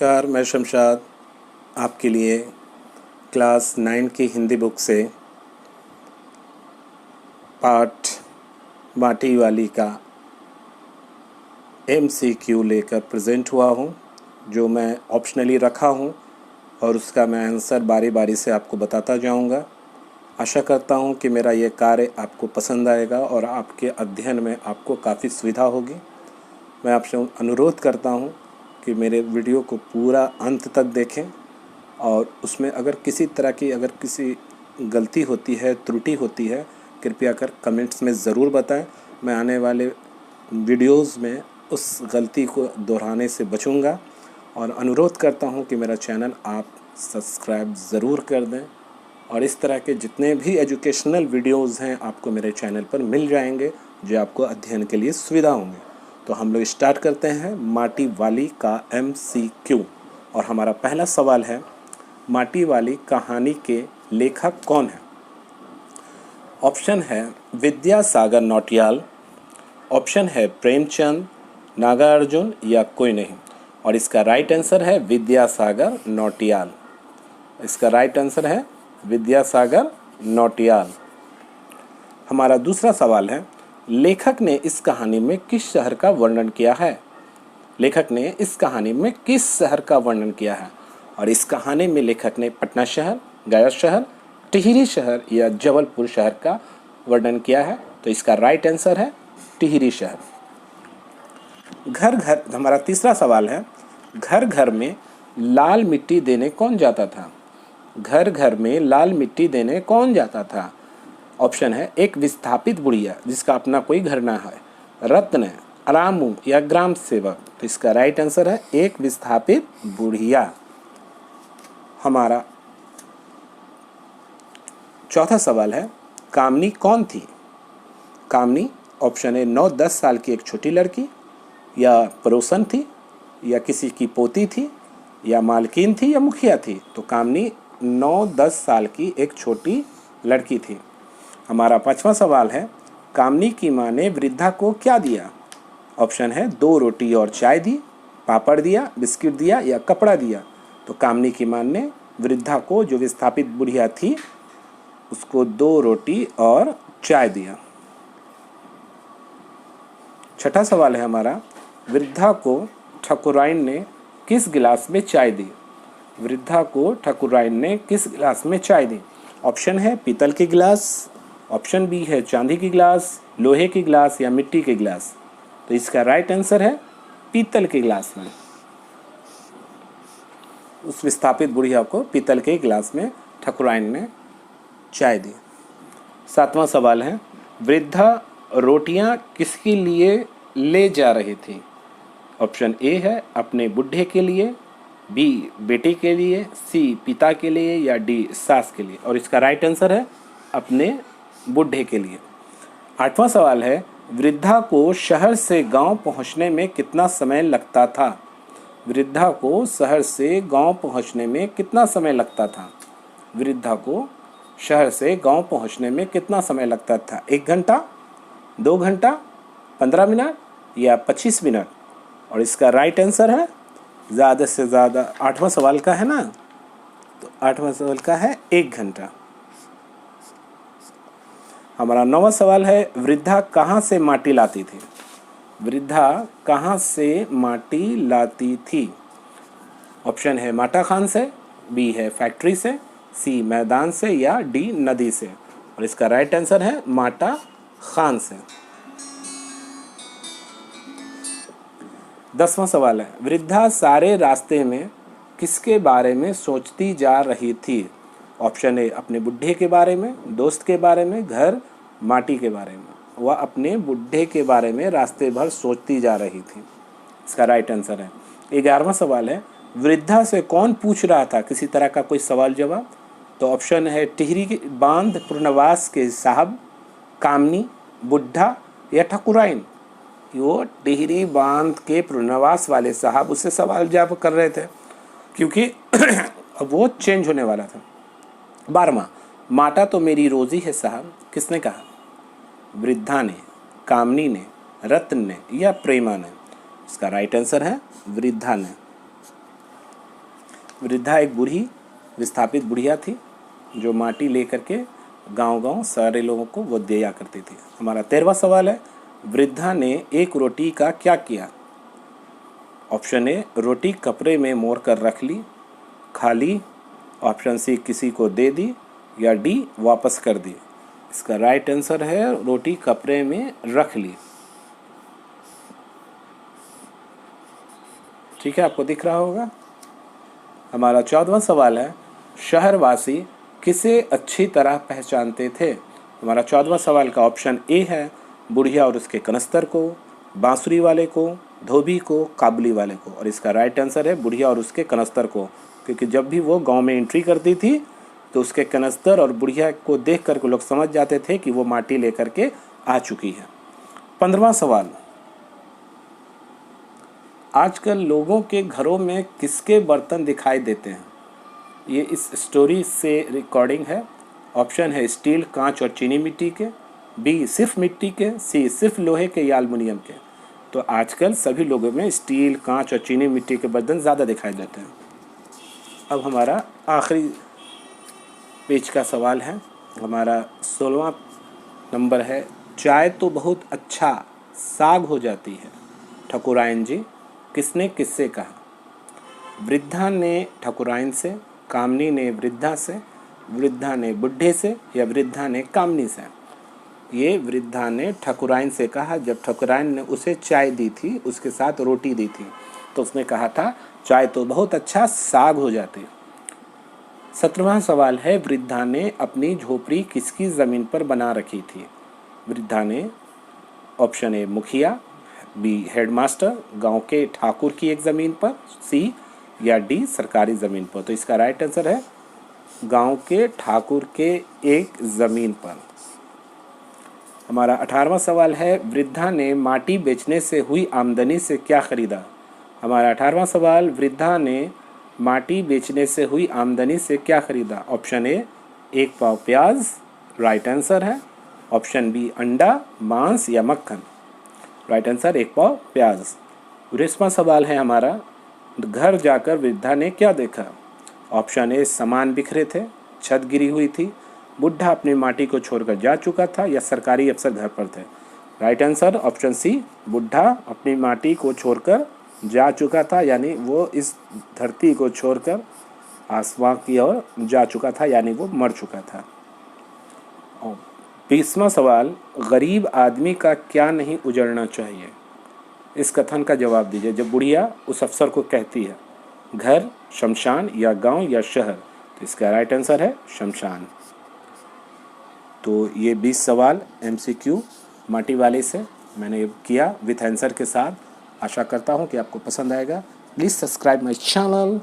नमस्कार, मैं शमशाद आपके लिए क्लास 9 की हिंदी बुक से पाठ माटी वाली का MCQ लेकर प्रेजेंट हुआ हूँ, जो मैं ऑप्शनली रखा हूँ और उसका मैं आंसर बारी बारी से आपको बताता जाऊँगा। आशा करता हूँ कि मेरा ये कार्य आपको पसंद आएगा और आपके अध्ययन में आपको काफ़ी सुविधा होगी। मैं आपसे अनुरोध करता हूँ कि मेरे वीडियो को पूरा अंत तक देखें और उसमें अगर किसी तरह की किसी गलती होती है, त्रुटि होती है, कृपया कर कमेंट्स में ज़रूर बताएं। मैं आने वाले वीडियोस में उस गलती को दोहराने से बचूंगा और अनुरोध करता हूं कि मेरा चैनल आप सब्सक्राइब ज़रूर कर दें और इस तरह के जितने भी एजुकेशनल वीडियोस हैं आपको मेरे चैनल पर मिल जाएंगे, जो आपको अध्ययन के लिए सुविधा होंगे। तो हम लोग स्टार्ट करते हैं माटी वाली का MCQ और हमारा पहला सवाल है, माटी वाली कहानी के लेखक कौन है? ऑप्शन है विद्यासागर नौटियाल, ऑप्शन है प्रेमचंद, नागार्जुन या कोई नहीं। और इसका राइट आंसर है विद्यासागर नौटियाल। इसका राइट आंसर है विद्यासागर नौटियाल। हमारा दूसरा सवाल है, लेखक ने इस कहानी में किस शहर का वर्णन किया है? लेखक ने इस कहानी में किस शहर का वर्णन किया है? और इस कहानी में लेखक ने पटना शहर, गया शहर, टिहरी शहर या जबलपुर शहर का वर्णन किया है। तो इसका राइट आंसर है टिहरी शहर। घर घर हमारा तीसरा सवाल है, घर घर में लाल मिट्टी देने कौन जाता था? घर घर में लाल मिट्टी देने कौन जाता था? ऑप्शन है एक विस्थापित बुढ़िया जिसका अपना कोई घर ना है, रत्न, रामू या ग्राम सेवक। तो इसका राइट आंसर है एक विस्थापित बुढ़िया। हमारा चौथा सवाल है, कामनी कौन थी? कामनी ऑप्शन है 9-10 साल की एक छोटी लड़की, या पड़ोसन थी, या किसी की पोती थी, या मालकिन थी, या मुखिया थी। तो कामनी 9-10 साल की एक छोटी लड़की थी। हमारा पांचवा सवाल है, कामनी की माँ ने वृद्धा को क्या दिया? ऑप्शन है 2 रोटी और चाय दी, पापड़ दिया, बिस्किट दिया या कपड़ा दिया। तो कामनी की माँ ने वृद्धा को, जो विस्थापित बुढ़िया थी, उसको 2 रोटी और चाय दिया। छठा सवाल है हमारा, वृद्धा को ठाकुराइन ने किस गिलास में चाय दी? वृद्धा को ठाकुराइन ने किस गिलास में चाय दी? ऑप्शन है पीतल के गिलास, ऑप्शन बी है चांदी की गिलास, लोहे की गिलास या मिट्टी के गिलास। तो इसका राइट आंसर है पीतल के गिलास में। उस विस्थापित बुढ़िया को पीतल के गिलास में ठाकुराइन ने चाय दी। सातवां सवाल है, वृद्धा रोटियां किसके लिए ले जा रही थी? ऑप्शन ए है अपने बुढ़े के लिए, बी बेटे के लिए, सी पिता के लिए या डी सास के लिए। और इसका राइट आंसर है अपने बुढ़े के लिए। आठवां सवाल है, वृद्धा को शहर से गांव पहुंचने में कितना समय लगता था? वृद्धा को शहर से गांव पहुंचने में कितना समय लगता था? वृद्धा को शहर से गांव पहुंचने में कितना समय लगता था? 1 घंटा, 2 घंटा, 15 मिनट या 25 मिनट? और इसका राइट आंसर है ज़्यादा से ज़्यादा, 8वां सवाल का है ना, तो 8वां सवाल का है 1 घंटा। हमारा 9वां सवाल है, वृद्धा कहाँ से माटी लाती थी? वृद्धा कहाँ से माटी लाती थी? ऑप्शन है माटा खान से, बी है फैक्ट्री से, सी मैदान से या डी नदी से। और इसका राइट आंसर है माटा खान से। 10वां सवाल है, वृद्धा सारे रास्ते में किसके बारे में सोचती जा रही थी? ऑप्शन ए अपने बुढ़े के बारे में, दोस्त के बारे में, घर, माटी के बारे में। वह अपने बुढ़े के बारे में रास्ते भर सोचती जा रही थी। इसका राइट आंसर है। 11वां सवाल है, वृद्धा से कौन पूछ रहा था? किसी तरह का कोई सवाल जवाब। तो ऑप्शन है टिहरी बांध पुनर्वास के साहब, कामनी, बुढ़ा या ठाकुराइन। वो टिहरी बांध के पुनर्वास वाले साहब उससे सवाल जवाब कर रहे थे, क्योंकि अब वो चेंज होने वाला था। 12वां, माटा तो मेरी रोजी है साहब, किसने कहा? वृद्धा ने, कामनी ने, रत्न ने या प्रेमा ने। इसका राइट आंसर है वृद्धा ने। वृद्धा एक बूढ़ी विस्थापित बुढ़िया थी जो माटी ले करके गांव-गांव सारे लोगों को वो दिया करती थी। हमारा 13वां सवाल है, वृद्धा ने एक रोटी का क्या किया? ऑप्शन ए, रोटी कपड़े में मोड़ कर रख ली, खा ली, ऑप्शन सी, किसी को दे दी, या डी, वापस कर दी। इसका राइट आंसर है रोटी कपड़े में रख ली। ठीक है, आपको दिख रहा होगा। हमारा 14वां सवाल है, शहरवासी किसे अच्छी तरह पहचानते थे? हमारा 14वां सवाल का ऑप्शन ए है, बुढ़िया और उसके कनस्तर को, बांसुरी वाले को, धोबी को, काबुली वाले को। और इसका राइट आंसर है बुढ़िया और उसके कनस्तर को, क्योंकि जब भी वो गांव में एंट्री करती थी तो उसके कनस्तर और बुढ़िया को देख कर लोग समझ जाते थे कि वो माटी लेकर के आ चुकी है। 15वां सवाल, आजकल लोगों के घरों में किसके बर्तन दिखाई देते हैं? ये इस स्टोरी से रिकॉर्डिंग है। ऑप्शन है स्टील, कांच और चीनी मिट्टी के, बी सिर्फ मिट्टी के, सी सिर्फ लोहे के या एल्युमिनियम के। तो आजकल सभी लोगों में स्टील, कांच और चीनी मिट्टी के बर्तन ज़्यादा दिखाई देते हैं। अब हमारा आखिरी पेज का सवाल है, हमारा 16वां नंबर है, चाय तो बहुत अच्छा साग हो जाती है, ठकुराइन जी किसने किससे कहा? वृद्धा ने ठकुराइन से, कामनी ने वृद्धा से, वृद्धा ने बुढ़े से, या वृद्धा ने कामनी से? ये वृद्धा ने ठकुराइन से कहा जब ठकुराइन ने उसे चाय दी थी, उसके साथ रोटी दी थी, तो उसने कहा था चाय तो बहुत अच्छा साग हो जाती। 17वां सवाल है, वृद्धा ने अपनी झोपड़ी किसकी ज़मीन पर बना रखी थी? वृद्धा ने ऑप्शन ए मुखिया, बी हेडमास्टर, गांव के ठाकुर की एक ज़मीन पर, सी या डी सरकारी ज़मीन पर। तो इसका राइट आंसर है गांव के ठाकुर के एक ज़मीन पर। हमारा 18वां सवाल है, वृद्धा ने माटी बेचने से हुई आमदनी से क्या खरीदा? हमारा 18वां सवाल, वृद्धा ने माटी बेचने से हुई आमदनी से क्या खरीदा? ऑप्शन ए, 1 पाव प्याज, राइट आंसर है। ऑप्शन बी, अंडा, मांस या मक्खन। राइट आंसर 1 पाव प्याज। 19वां सवाल है हमारा, घर जाकर वृद्धा ने क्या देखा? ऑप्शन ए, सामान बिखरे थे, छत गिरी हुई थी, बुढ़ा अपनी माटी को छोड़कर जा चुका था, या सरकारी अफसर घर पर थे। राइट आंसर ऑप्शन सी, बुढ़ा अपनी माटी को छोड़कर जा चुका था, यानी वो इस धरती को छोड़कर आसमां की ओर जा चुका था, यानी वो मर चुका था। 20वां सवाल, गरीब आदमी का क्या नहीं उजड़ना चाहिए? इस कथन का जवाब दीजिए जब बुढ़िया उस अफसर को कहती है, घर, शमशान या गांव या शहर। तो इसका राइट आंसर है शमशान। तो ये 20 सवाल MCQ माटी वाले से मैंने किया विथ आंसर के साथ। आशा करता हूँ कि आपको पसंद आएगा। Please subscribe my channel.